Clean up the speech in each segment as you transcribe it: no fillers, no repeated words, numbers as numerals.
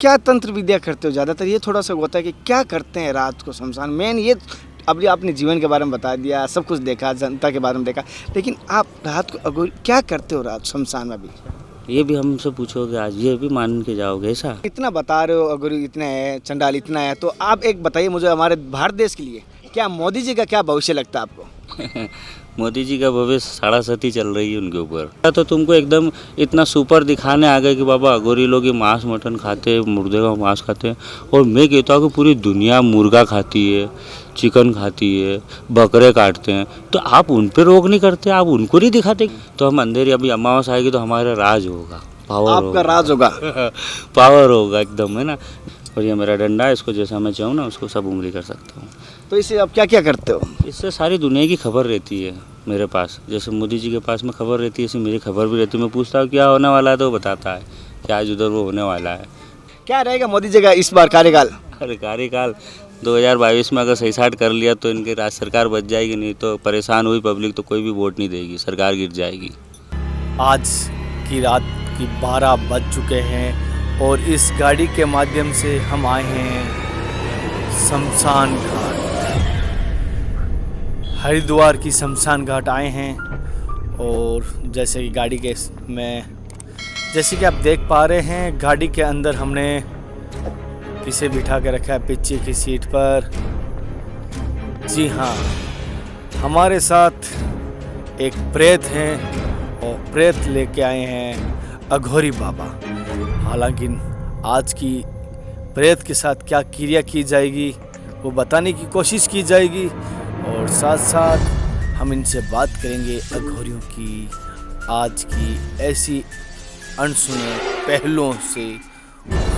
क्या तंत्र विद्या करते हो ज़्यादातर? ये थोड़ा-सा होता है कि क्या करते हैं रात को शमशान? मेन ये अभी आपने जीवन के बारे में बता दिया, सब कुछ देखा, जनता के बारे में देखा, लेकिन आप रात को अगोरी क्या करते हो रात शमशान में अभी? ये भी हमसे पूछोगे आज, ये भी मान के जाओगे ऐसा? इतना बता रहे हो अगोरी इतना है, चंडाल इतना है, तो आप एक बताइए मुझे हमारे भारत देश के लिए, क्या मोदी जी का क्या भविष्य लगता है आपको? मोदी जी का भविष्य साढ़ासती चल रही है उनके ऊपर। तो तुमको एकदम इतना सुपर दिखाने आ गए कि बाबा अघोरी लोग ये मांस मटन खाते हैं, मुर्दे का मांस खाते हैं, और मैं कहता हूँ कि पूरी दुनिया मुर्गा खाती है, चिकन खाती है, बकरे काटते हैं, तो आप उन पर रोक नहीं करते, आप उनको नहीं दिखाते। तो हम अंधेरी अभी अमावस आएगी तो हमारा राज होगा, पावर आपका होगा, राज होगा। पावर होगा एकदम, है ना। और ये मेरा डंडा है, इसको जैसा मैं चाहूँ ना उसको सब उंगली कर सकता हूँ। तो इससे आप क्या क्या करते हो? इससे सारी दुनिया की खबर रहती है मेरे पास। जैसे मोदी जी के पास में खबर रहती है, ऐसे मेरी खबर भी रहती है। मैं पूछता हूँ क्या होने वाला है तो वो बताता है कि आज उधर वो होने वाला है। क्या रहेगा मोदी जी का इस बार कार्यकाल? अरे कार्यकाल 2022 में अगर सही साठ कर लिया तो इनकी राज्य सरकार बच जाएगी, नहीं तो परेशान हुई पब्लिक तो कोई भी वोट नहीं देगी, सरकार गिर जाएगी। आज की रात की 12 बज चुके हैं और इस गाड़ी के माध्यम से हम आए हैं शमशान घाट। हरिद्वार की शमशान घाट आए हैं और जैसे कि गाड़ी के में जैसे कि आप देख पा रहे हैं, गाड़ी के अंदर हमने किसे बिठा के रखा है पीछे की सीट पर। जी हाँ, हमारे साथ एक प्रेत हैं और प्रेत लेके आए हैं अघोरी बाबा। हालांकि आज की प्रेत के साथ क्या क्रिया की जाएगी वो बताने की कोशिश की जाएगी और साथ साथ हम इनसे बात करेंगे अघोरियों की आज की ऐसी अनसुने पहलुओं से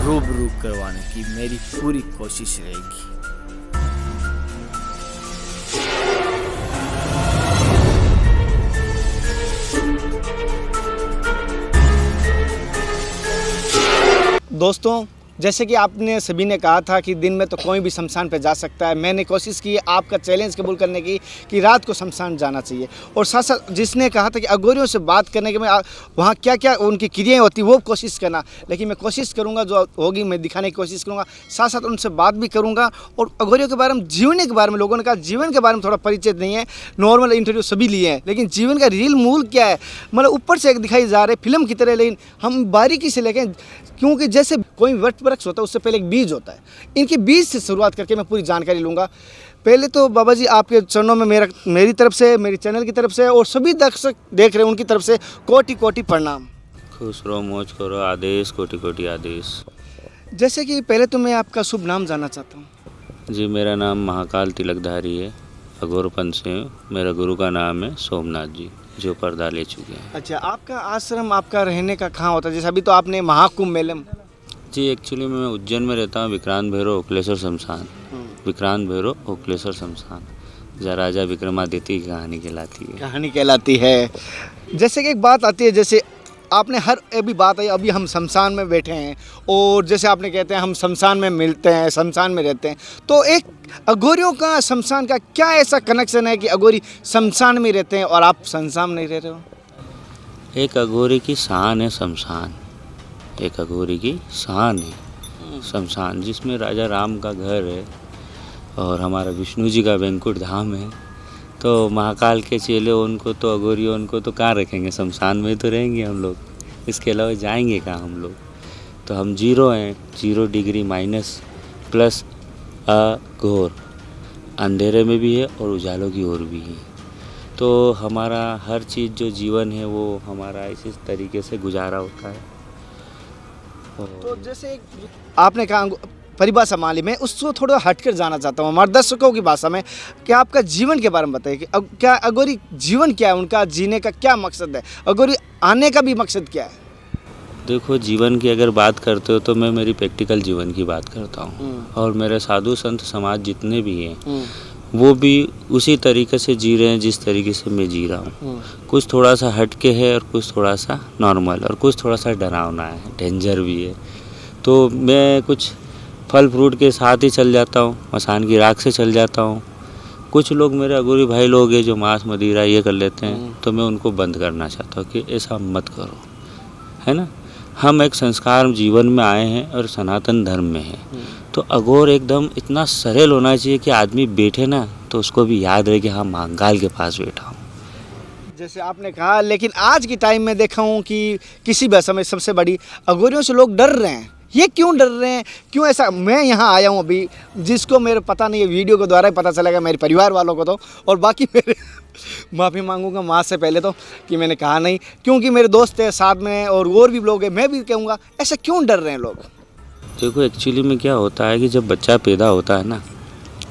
रूबरू करवाने की मेरी पूरी कोशिश रहेगी। दोस्तों, जैसे कि आपने सभी ने कहा था कि दिन में तो कोई भी शमशान पे जा सकता है, मैंने कोशिश की आपका चैलेंज कबूल करने की कि रात को शमशान जाना चाहिए, और साथ साथ जिसने कहा था कि अघोरियों से बात करने के मैं वहाँ क्या क्या उनकी क्रियाएं होती वो कोशिश करना, लेकिन मैं कोशिश करूँगा जो होगी मैं दिखाने की कोशिश करूँगा, साथ साथ उनसे बात भी करूँगा और अघोरियों के बारे में, जीवन के बारे में, लोगों ने कहा जीवन के बारे में थोड़ा परिचय नहीं है, नॉर्मल इंटरव्यू सभी लिए हैं, लेकिन जीवन का रियल मूल क्या है, मतलब ऊपर से एक दिखाई जा रहे फिल्म की तरह, लेकिन हम बारीकी से लेके, क्योंकि जैसे कोई वृक्ष होता है उससे पहले एक बीज होता है, इनके बीज से शुरुआत करके मैं पूरी जानकारी लूँगा। पहले तो बाबा जी आपके चरणों में मेरी तरफ से, मेरी चैनल की तरफ से और सभी दर्शक देख रहे हैं उनकी तरफ से कोटि कोटि प्रणाम। खुश रहो, मौज करो, आदेश कोटि कोटि आदेश। जैसे कि पहले तो मैं आपका शुभ नाम जानना चाहता हूँ। जी, मेरा नाम महाकाल तिलकधारी है, अघोरपन से हूँ। मेरा गुरु का नाम है सोमनाथ जी, जो पर्दा ले चुके हैं। अच्छा, आपका आश्रम, आपका रहने का कहाँ होता है? जैसे अभी तो आपने महाकुंभ मेले में। जी, एक्चुअली मैं उज्जैन में रहता हूँ, विक्रांत भैरव ओखलेश्वर शमशान। विक्रांत भैरव ओखलेश्वर शमशान जहाँ राजा विक्रमादित्य की कहानी कहलाती है। जैसे कि एक बात आती है, जैसे आपने हर अभी बात आई, अभी हम शमशान में बैठे हैं और जैसे आपने कहते हैं हम शमशान में मिलते हैं, शमशान में रहते हैं, तो एक अघोरियों का शमशान का क्या ऐसा कनेक्शन है कि अघोरी शमशान में रहते हैं और आप शमशान नहीं रह रहे हो? एक अघोरी की शान है शमशान, एक अघोरी की शान है शमशान, जिसमें राजा राम का घर है और हमारा विष्णु जी का वैकुंठ धाम है। तो महाकाल के चेले उनको तो अघोरी उनको तो कहाँ रखेंगे, शमशान में तो रहेंगे हम लोग, इसके अलावा जाएंगे कहाँ हम लोग। तो हम जीरो हैं, 0 डिग्री माइनस प्लस अघोर, अंधेरे में भी है और उजालों की ओर भी है। तो हमारा हर चीज़ जो जीवन है वो हमारा इसी तरीके से गुजारा होता है। तो जैसे आपने कहा परिभाषा माली में उसको थोड़ा हटकर जाना चाहता हूँ हमारे दर्शकों की भाषा में, कि आपका जीवन के बारे में बताइए कि क्या अघोरी जीवन क्या है, उनका जीने का क्या मकसद है, अघोरी आने का भी मकसद क्या है? देखो, जीवन की अगर बात करते हो तो मैं मेरी प्रैक्टिकल जीवन की बात करता हूँ, और मेरे साधु संत समाज जितने भी हैं वो भी उसी तरीके से जी रहे हैं जिस तरीके से मैं जी रहा हूँ। कुछ थोड़ा सा हटके है और कुछ थोड़ा सा नॉर्मल और कुछ थोड़ा सा डरावना है, डेंजर भी है। तो मैं कुछ फल फ्रूट के साथ ही चल जाता हूँ, मसान की राख से चल जाता हूँ। कुछ लोग मेरे अघोरी भाई लोग हैं जो मांस मदिरा ये कर लेते हैं, तो मैं उनको बंद करना चाहता हूँ कि ऐसा मत करो, है ना। हम एक संस्कार जीवन में आए हैं और सनातन धर्म में हैं, तो अघोर एकदम इतना सरल होना चाहिए कि आदमी बैठे ना तो उसको भी याद रहे कि हाँ महाकाल के पास बैठा हूँ। जैसे आपने कहा, लेकिन आज के टाइम में देखा हूँ कि किसी भी समय सबसे बड़ी अघोरियों से लोग डर रहे हैं। ये क्यों डर रहे हैं, क्यों ऐसा? मैं यहाँ आया हूँ अभी, जिसको मेरे पता नहीं है, वीडियो के द्वारा ही पता चलेगा मेरे परिवार वालों को तो, और बाकी मेरे माफ़ी मांगूंगा माँ से पहले तो कि मैंने कहा नहीं, क्योंकि मेरे दोस्त है साथ में और भी लोग हैं, मैं भी कहूँगा ऐसा क्यों डर रहे हैं लोग? देखो एक्चुअली में क्या होता है कि जब बच्चा पैदा होता है ना,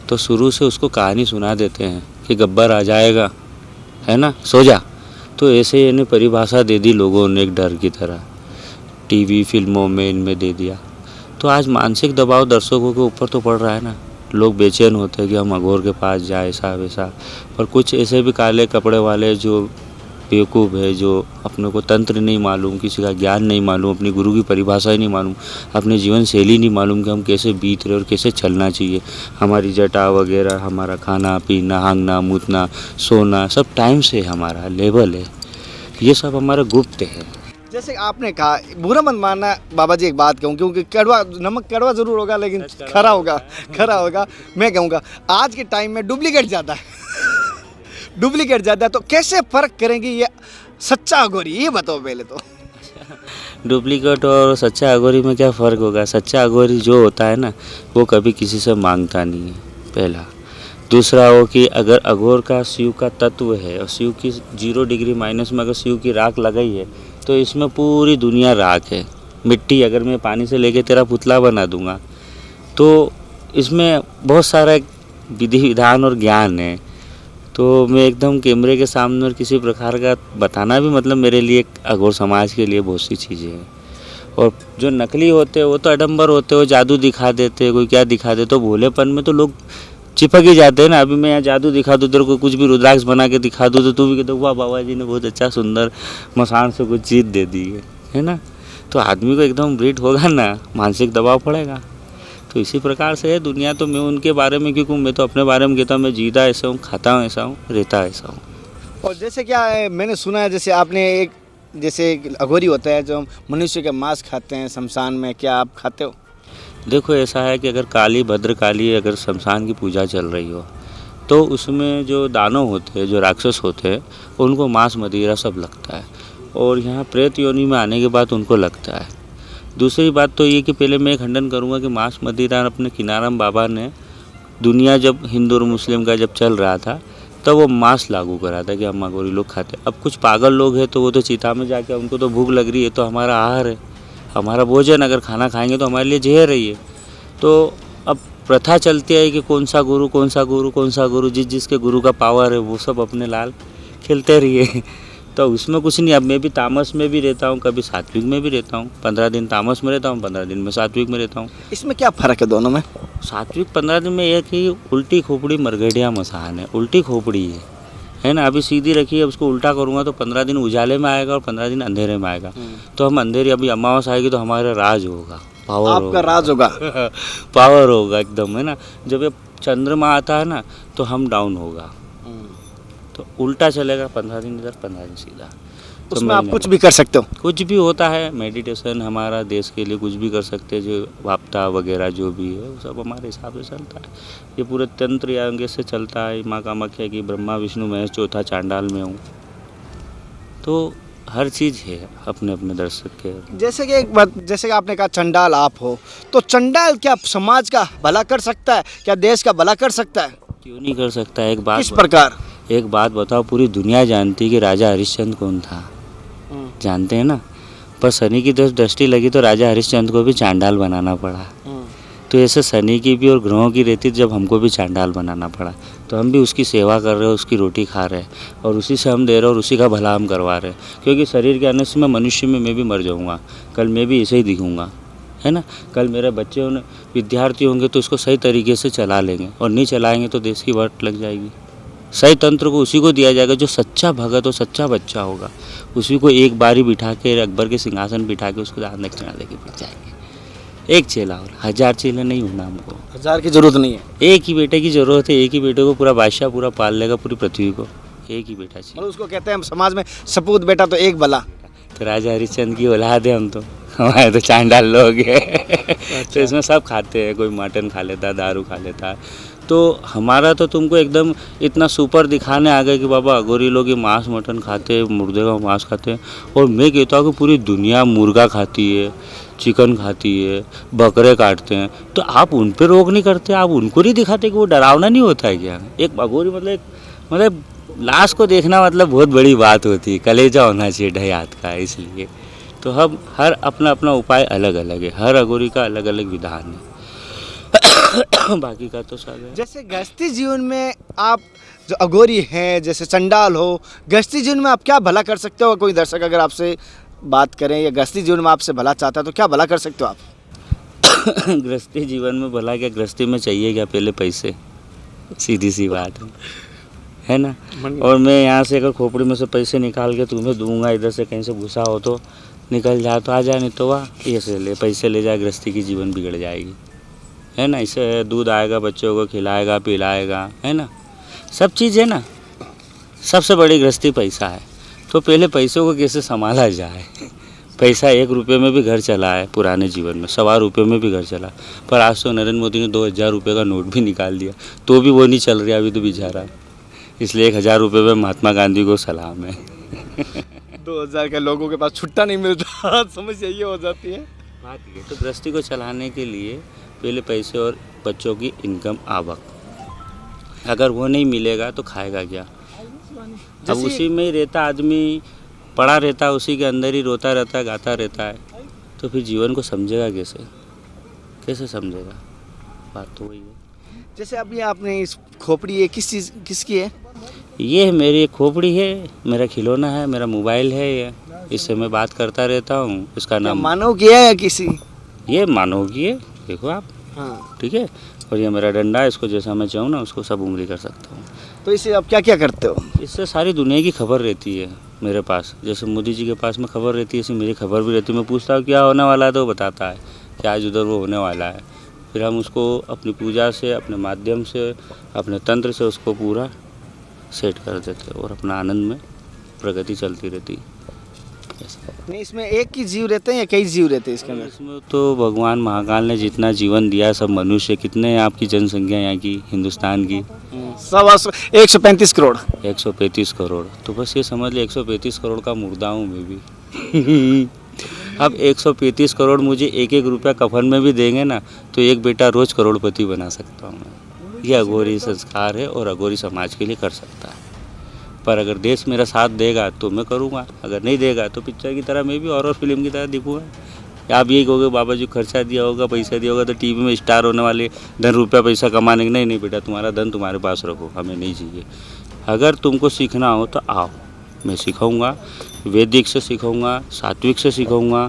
तो शुरू से उसको कहानी सुना देते हैं कि गब्बर आ जाएगा, है ना, सो जा। तो ऐसे इन्हें परिभाषा दे दी लोगों ने एक डर की तरह, टीवी फिल्मों में इनमें दे दिया। तो आज मानसिक दबाव दर्शकों के ऊपर तो पड़ रहा है ना, लोग बेचैन होते हैं कि हम अघोर के पास जाए, ऐसा वैसा। पर कुछ ऐसे भी काले कपड़े वाले जो बेवकूफ़ है, जो अपने को तंत्र नहीं मालूम, किसी का ज्ञान नहीं मालूम, अपनी गुरु की परिभाषा ही नहीं मालूम, अपने जीवन शैली नहीं मालूम कि हम कैसे बीत रहे और कैसे चलना चाहिए, हमारी जटा वगैरह, हमारा खाना पीना, हांगना मूतना सोना सब टाइम से हमारा लेवल है, ये सब हमारा गुप्त है। जैसे आपने कहा, बुरा मत मानना बाबा जी, एक बात कहूँ, क्योंकि कड़वा नमक कड़वा ज़रूर होगा लेकिन खरा होगा। मैं कहूँगा आज के टाइम में डुप्लीकेट ज़्यादा है डुप्लीकेट ज़्यादा है, तो कैसे फ़र्क करेंगे ये सच्चा अघोरी, ये बताओ पहले तो। डुप्लीकेट और सच्चा अघोरी में क्या फ़र्क होगा? सच्चा अघोरी जो होता है ना, वो कभी किसी से मांगता नहीं है, पहला। दूसरा वो कि अगर अघोर का शिव का तत्व है और शिव की 0 डिग्री माइनस में अगर शिव की राख लगाई है, तो इसमें पूरी दुनिया राख है। मिट्टी अगर मैं पानी से लेके तेरा पुतला बना दूंगा, तो इसमें बहुत सारा विधि विधान और ज्ञान है। तो मैं एकदम कैमरे के सामने और किसी प्रकार का बताना भी मतलब मेरे लिए अघोर समाज के लिए बहुत सी चीज़ें हैं। और जो नकली होते हैं वो तो आडंबर होते हैं, वो जादू दिखा देते हैं, कोई क्या दिखा देते, तो भोलेपन में तो लोग चिपक ही जाते हैं ना। अभी मैं यहाँ जादू दिखा दूँ, तेरे को कुछ भी रुद्राक्ष बना के दिखा दूँ, तो तू भी कहते वाह बाबा जी ने बहुत अच्छा सुंदर मसान से कुछ चीज़ दे दी है ना। तो आदमी को एकदम ब्रीट होगा ना, मानसिक दबाव पड़ेगा। तो इसी प्रकार से है दुनिया। तो मैं उनके बारे में क्यों कहूँ, मैं तो अपने बारे में कहता हूँ, मैं जीता ऐसा हूँ, खाता हूँ ऐसा हूँ, रहता ऐसा हूँ। और जैसे क्या है, मैंने सुना है जैसे आपने एक जैसे अघोरी होता है जो मनुष्य का मांस खाते हैं शमशान में, क्या आप खाते हो? देखो ऐसा है कि अगर काली भद्रकाली अगर शमशान की पूजा चल रही हो, तो उसमें जो दानव होते हैं, जो राक्षस होते हैं, उनको मांस मदिरा सब लगता है, और यहाँ प्रेत योनि में आने के बाद उनको लगता है। दूसरी बात तो ये कि पहले मैं खंडन करूँगा कि मांस मदिरा अपने किनाराम बाबा ने दुनिया जब हिंदू और मुस्लिम का जब चल रहा था, तब वो मांस लागू करा था कि हम अघोरी लोग खाते। अब कुछ पागल लोग हैं तो वो तो चिता में जाके, उनको तो भूख लग रही है, तो हमारा आहार है, हमारा भोजन, अगर खाना खाएंगे तो हमारे लिए जहर है ये। तो अब प्रथा चलती है कि कौन सा गुरु, जिसके गुरु का पावर है वो सब अपने लाल खेलते रहिए। तो उसमें कुछ नहीं। अब मैं भी तामस में भी रहता हूँ, कभी सात्विक में भी रहता हूँ। 15 दिन तामस में रहता हूँ, 15 दिन में सात्विक में रहता हूँ। इसमें क्या फ़र्क है दोनों में? सात्विक 15 दिन में यह कि उल्टी खोपड़ी मरगड़िया मसान है, उल्टी खोपड़ी है ना। अभी सीधी रखी है, उसको उल्टा करूँगा तो 15 दिन उजाले में आएगा और 15 दिन अंधेरे में आएगा। तो हम अंधेरे, अभी अमावस आएगी तो हमारा राज होगा, पावर आपका राज होगा पावर होगा एकदम, है ना। जब ये चंद्रमा आता है ना तो हम डाउन होगा, तो उल्टा चलेगा। 15 दिन इधर, 15 दिन सीधा। तो उसमें आप कुछ भी कर सकते हो? कुछ भी होता है, मेडिटेशन हमारा देश के लिए कुछ भी कर सकते हैं। जो वाप्ता वगैरह जो भी है वो सब हमारे हिसाब से चलता है। ये पूरे तंत्र यांग से चलता है। माँ कामाख्या की ब्रह्मा विष्णु महेश चौथा चांडाल में हूँ, तो हर चीज़ है अपने अपने दर्शक के। जैसे कि एक बात, जैसे कि आपने कहा चंडाल आप हो, तो चंडाल क्या समाज का भला कर सकता है, क्या देश का भला कर सकता है? क्यों नहीं कर सकता। एक बात, किस प्रकार? एक बात बताओ, पूरी दुनिया जानती है कि राजा हरिश्चंद्र कौन था, जानते हैं ना। पर शनि की दृष्टि लगी तो राजा हरिश्चंद्र को भी चांडाल बनाना पड़ा। तो ऐसे शनि की भी और ग्रहों की रहती जब हमको भी चांडाल बनाना पड़ा, तो हम भी उसकी सेवा कर रहे हैं, उसकी रोटी खा रहे हैं, और उसी से हम दे रहे हैं, और उसी का भला हम करवा रहे हैं। क्योंकि शरीर के आने से मैं मनुष्य में मैं भी मर जाऊँगा, कल मैं भी ऐसे ही दिखूँगा, है ना। कल मेरे बच्चे विद्यार्थी होंगे तो इसको सही तरीके से चला लेंगे, और नहीं चलाएंगे तो देश की वाट लग जाएगी। सही तंत्र को उसी को दिया जाएगा जो सच्चा भगत और सच्चा बच्चा होगा। उसी को एक बारी बिठा के अकबर के सिंहासन बिठा के उसको दान दक्षिणा लेके बिक जाएंगे। एक चेला, और 1000 चेले नहीं होना हमको। 1000 की जरूरत नहीं है, एक ही बेटे की जरूरत है। एक ही बेटे को पूरा बादशाह पूरा पाल लेगा, पूरी पृथ्वी को। एक ही बेटा चाहिए। और उसको कहते हैं समाज में सपूत बेटा तो एक भला। तो राजा हरिश्चंद्र की औलाद है हम तो। हमारे तो चांडाल लोग हैं तो इसमें सब खाते हैं, कोई मटन खा लेता है, दारू खा लेता है। तो हमारा तो तुमको एकदम इतना सुपर दिखाने आ गए कि बाबा अघोरी लोग ये मांस मटन खाते हैं, मुर्दे का मांस खाते हैं। और मैं कहता हूँ कि पूरी दुनिया मुर्गा खाती है, चिकन खाती है, बकरे काटते हैं, तो आप उन पर रोक नहीं करते, आप उनको नहीं दिखाते कि वो डरावना नहीं होता है क्या? एक अघोरी मतलब लाश को देखना मतलब बहुत बड़ी बात होती है, कलेजा होना चाहिए ढाई हाथ का। इसलिए तो हम हर अपना अपना उपाय अलग अलग है, हर अघोरी का अलग अलग विधान है। बाकी का तो सब है। जैसे गृहस्थी जीवन में आप जो अघोरी हैं, जैसे चंडाल हो, गृहस्थी जीवन में आप क्या भला कर सकते हो? कोई दर्शक अगर आपसे बात करें या गृहस्थी जीवन में आपसे भला चाहता है तो क्या भला कर सकते हो आप? गृहस्थी जीवन में भला क्या, गृहस्थी में चाहिए क्या? पहले पैसे, सीधी सी बात है ना। और मैं यहाँ से अगर खोपड़ी में से पैसे निकाल के तुम्हें दूंगा, इधर से कहीं से घुसा हो तो निकल जा तो आ जा, नहीं तो वाह ये से ले पैसे ले जा, गृहस्थी की जीवन बिगड़ जाएगी, है ना। इससे दूध आएगा, बच्चों को खिलाएगा पिलाएगा, है ना, सब चीज़ है ना। सबसे बड़ी गृहस्थी पैसा है, तो पहले पैसों को कैसे संभाला जाए। पैसा 1 रुपये में भी घर चला है पुराने जीवन में, 1.25 रुपये में भी घर चला, पर आज तो नरेंद्र मोदी ने 2000 रुपये का नोट भी निकाल दिया, तो भी वो नहीं चल रहा अभी तो बेचारा। इसलिए 1000 रुपये में महात्मा गांधी को सलाम है। 2000 के लोगों के पास छुट्टा नहीं मिलता, समस्या ये हो जाती है। बात ये तो गृहस्थी को चलाने के लिए पहले पैसे और बच्चों की इनकम आवक, अगर वो नहीं मिलेगा तो खाएगा क्या? अब उसी में ही रहता आदमी, पड़ा रहता है उसी के अंदर ही, रोता रहता है, गाता रहता है, तो फिर जीवन को समझेगा कैसे? कैसे समझेगा? बात तो वही है। जैसे अभी आपने इस खोपड़ी ये किसकी है? ये मेरी एक खोपड़ी है, मेरा खिलौना है, मेरा मोबाइल है, ये इससे मैं बात करता रहता हूँ। इसका नाम मानव की है या किसी? ये मानव की है, देखो आप। हाँ, ठीक है। और ये मेरा डंडा है, इसको जैसा मैं चाहूँ ना उसको सब उंगली कर सकता हूँ। तो इससे आप क्या क्या करते हो? इससे सारी दुनिया की खबर रहती है मेरे पास। जैसे मोदी जी के पास में खबर रहती है, ऐसे मेरी खबर भी रहती है। मैं पूछता हूँ क्या होने वाला है, तो वो बताता है कि आज उधर वो होने वाला है। फिर हम उसको अपनी पूजा से, अपने माध्यम से, अपने तंत्र से उसको पूरा सेट कर देते और अपना आनंद में प्रगति चलती रहती। नहीं, इसमें एक ही जीव रहते हैं या कई जीव रहते हैं इसके अंदर? इसमें तो भगवान महाकाल ने जितना जीवन दिया, सब मनुष्य, कितने हैं आपकी जनसंख्या यहाँ की हिंदुस्तान की? 135 करोड़। 135 करोड़। तो बस ये समझ ले 135 करोड़ का मुर्दा हूँ मैं भी। अब 135 करोड़ मुझे 1-1 रुपया कफन में भी देंगे ना, तो एक बेटा रोज करोड़पति बना सकता हूँ मैं। ये अघोरी संस्कार है और अघोरी समाज के लिए कर सकता है। पर अगर देश मेरा साथ देगा तो मैं करूँगा, अगर नहीं देगा तो पिक्चर की तरह मैं भी हॉरर फिल्म की तरह दिखूँगा। आप यही कहोगे बाबा जी खर्चा दिया होगा, पैसा दिया होगा तो टीवी में स्टार होने वाले, धन रुपया पैसा कमाने के। नहीं बेटा, तुम्हारा धन तुम्हारे पास रखो, हमें नहीं चाहिए। अगर तुमको सीखना हो तो आओ, मैं सिखाऊंगा, वैदिक से सिखाऊंगा, सात्विक से सिखाऊंगा,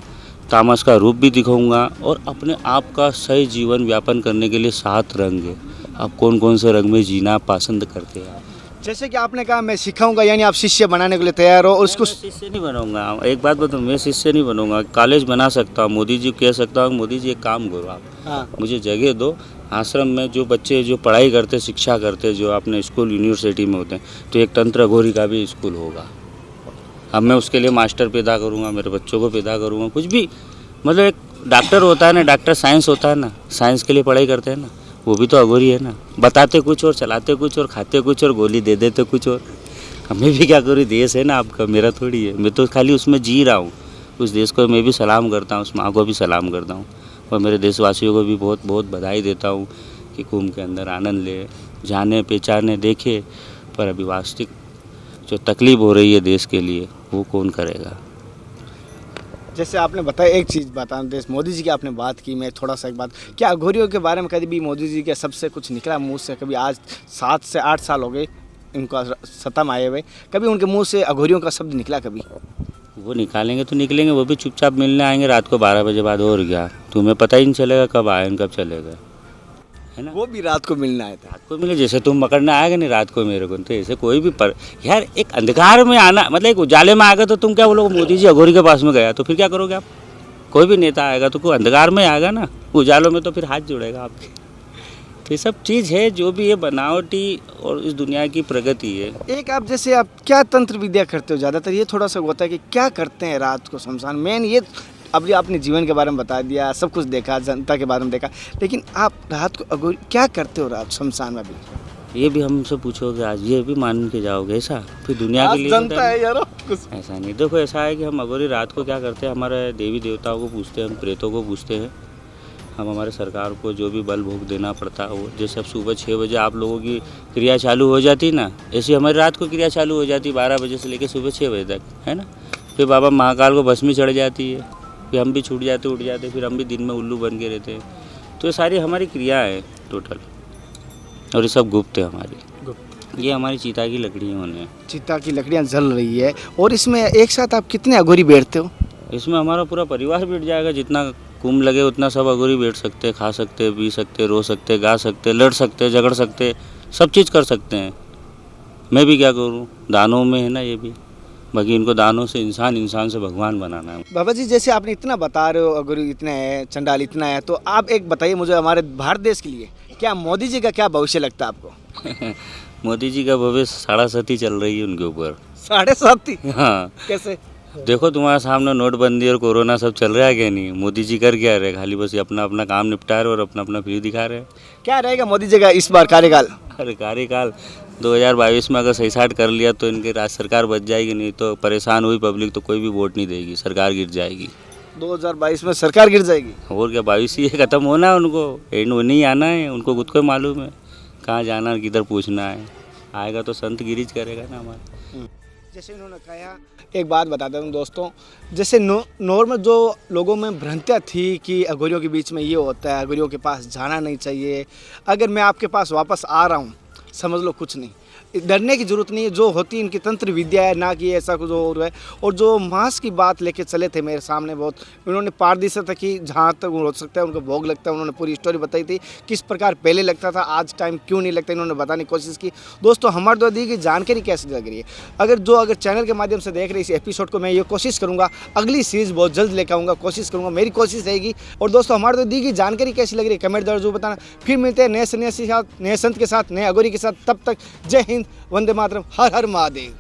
तामस का रूप भी दिखाऊंगा और अपने आप का सही जीवन व्यापन करने के लिए 7 रंग है। आप कौन कौन से रंग में जीना पसंद करते हैं? जैसे कि आपने कहा मैं सिखाऊंगा, यानी आप शिष्य बनाने के लिए तैयार हो और उसको। मैं शिष्य नहीं बनूंगा, एक बात बताऊँ, मैं शिष्य नहीं बनूंगा। कॉलेज बना सकता हूँ, मोदी जी कह सकता हूँ मोदी जी एक काम करो आप, हाँ, मुझे जगह दो, आश्रम में जो बच्चे जो पढ़ाई करते, शिक्षा करते, जो अपने स्कूल यूनिवर्सिटी में होते हैं, तो एक तंत्र अघोरी का भी स्कूल होगा। अब मैं उसके लिए मास्टर पैदा करूँगा, मेरे बच्चों को पैदा करूँगा, कुछ भी। मतलब एक डॉक्टर होता है ना, डॉक्टर साइंस होता है ना, साइंस के लिए पढ़ाई करते हैं ना, वो भी तो अघोरी है ना। बताते कुछ और, चलाते कुछ और, खाते कुछ और, गोली दे देते कुछ और। हमें भी क्या करूँ, देश है ना आपका, मेरा थोड़ी है। मैं तो खाली उसमें जी रहा हूँ, उस देश को मैं भी सलाम करता हूँ, उस माँ को भी सलाम करता हूँ और मेरे देशवासियों को भी बहुत बहुत बधाई देता हूँ कि कुंभ के अंदर आनंद ले, जाने पहचाने, देखे। पर अभी वास्तविक जो तकलीफ हो रही है देश के लिए, वो कौन करेगा? जैसे आपने बताया, एक चीज़ बताना, देश मोदी जी की आपने बात की, मैं थोड़ा सा एक बात, क्या अघोरियों के बारे में कभी भी मोदी जी के सबसे कुछ निकला मुंह से? कभी आज 7 से 8 साल हो गए इनको सत्ता में आए हुए, कभी उनके मुंह से अघोरियों का शब्द निकला कभी? वो निकालेंगे तो निकलेंगे, वो भी चुपचाप मिलने आएंगे रात को 12 बजे बाद। और क्या, तुम्हें पता ही नहीं चलेगा कब आए कब चले गए, है ना। वो भी रात को मिलना आया था। रात को मिले, जैसे तुम पकड़ने आएगा नहीं रात को मेरे को, तो ऐसे कोई भी पर यार एक अंधकार में आना, मतलब एक उजाले में आएगा तो तुम क्या बोलोगे मोदी जी अघोरी के पास में गया, तो फिर क्या करोगे आप? कोई भी नेता आएगा तो कोई अंधकार में आएगा ना, उजालों में तो फिर हाथ जुड़ेगा आपके। तो ये सब चीज़ है जो भी ये बनावटी और इस दुनिया की प्रगति है। एक आप जैसे आप क्या तंत्र विद्या करते हो ज़्यादातर? ये थोड़ा सा होता है कि क्या करते हैं रात को शमशान, मेन ये अभी आपने जीवन के बारे में बता दिया, सब कुछ देखा, जनता के बारे में देखा, लेकिन आप रात को अघोरी क्या करते हो रात शमशान में भी? ये भी हमसे पूछोगे आज, ये भी मान के जाओगे ऐसा? फिर दुनिया के लिए जनता है यार कुछ। ऐसा नहीं। देखो ऐसा है कि हम अघोरी रात को क्या करते हैं, हमारे देवी देवताओं को पूछते हैं, हम प्रेतों को पूछते हैं, हम हमारे सरकार को जो भी बल भोग देना पड़ता है वो, जैसे अब सुबह 6 बजे आप लोगों की क्रिया चालू हो जाती ना, ऐसी हमारी रात को क्रिया चालू हो जाती 12 बजे से लेकर सुबह 6 बजे तक, है ना। फिर बाबा महाकाल को भस्मी चढ़ जाती है, फिर हम भी छूट जाते उठ जाते, फिर हम भी दिन में उल्लू बन के रहते हैं। तो ये सारी हमारी क्रिया है टोटल, और ये सब गुप्त है हमारी। ये हमारी चीता की लकड़ियाँ होने, चिता की लकड़ियाँ जल रही है, और इसमें एक साथ आप कितने अघोरी बैठते हो? इसमें हमारा पूरा परिवार बैठ जाएगा, जितना कुंभ लगे उतना सब अघोरी बैठ सकते हैं, खा सकते हैं, पी सकते हैं, रो सकते हैं, गा सकते हैं, लड़ सकते हैं, झगड़ सकते हैं, सब चीज़ कर सकते हैं। मैं भी क्या करूँ, दानों में है ना ये भी, बाकी इनको दानों से इंसान, इंसान से भगवान बनाना है। बाबा जी जैसे आपने इतना बता रहे हो, अघोरी इतना है, चंडाल इतना है, तो आप एक बताइए मुझे हमारे भारत देश के लिए क्या मोदी जी का क्या भविष्य लगता है आपको? मोदी जी का भविष्य 7.5 चल रही है उनके ऊपर। 7.5? हाँ, कैसे? देखो तुम्हारे सामने नोटबंदी और कोरोना सब चल रहा है क्या नहीं, मोदी जी कर क्या रहे, खाली बस ये अपना अपना काम निपटा रहे और अपना अपना फ्री दिखा रहे हैं। क्या रहेगा मोदी जी का इस बार कार्यकाल? अरे कार्यकाल 2022 में अगर सही साट कर लिया तो इनकी राज सरकार बच जाएगी, नहीं तो परेशान हुई पब्लिक तो कोई भी वोट नहीं देगी, सरकार गिर जाएगी। 2022 में सरकार गिर जाएगी? और क्या, 22 ही खत्म होना है उनको, एंड वो नहीं आना है, उनको खुद को मालूम है कहाँ जाना है, किधर पूछना है। आएगा तो संत गिरिज करेगा ना हमारा। जैसे इन्होंने कहा, एक बात बताता हूँ दोस्तों, जैसे नॉर्मल जो लोगों में भ्रांतियाँ थी कि अघोरियों के बीच में ये होता है, अघोरियों के पास जाना नहीं चाहिए, अगर मैं आपके पास वापस आ रहा हूँ समझ लो कुछ नहीं, डरने की जरूरत नहीं है, जो होती है इनकी तंत्र विद्या है, ना कि ऐसा कुछ और है। और जो मांस की बात लेके चले थे मेरे सामने, बहुत उन्होंने पारदर्शी तक कि जहाँ तक हो सकता है उनको भोग लगता है, उन्होंने पूरी स्टोरी बताई थी किस प्रकार पहले लगता था, आज टाइम क्यों नहीं लगता, इन्होंने बताने की कोशिश की। दोस्तों हमारे द्वारा दी गई जानकारी कैसी लग रही है, अगर चैनल के माध्यम से देख रहे इस एपिसोड को, मैं ये कोशिश करूँगा अगली सीरीज़ बहुत जल्द लेकर आऊँगा, कोशिश करूँगा, मेरी कोशिश रहेगी। और दोस्तों हमारे द्वारा दी गई जानकारी कैसी लग रही है कमेंट द्वारा जरूर बताना। फिर मिलते हैं नए सन्यासी के साथ, नए संत के साथ, नए अघोरी के साथ। तब तक जय हिंद, वंदे मातरम, हर हर महादेव।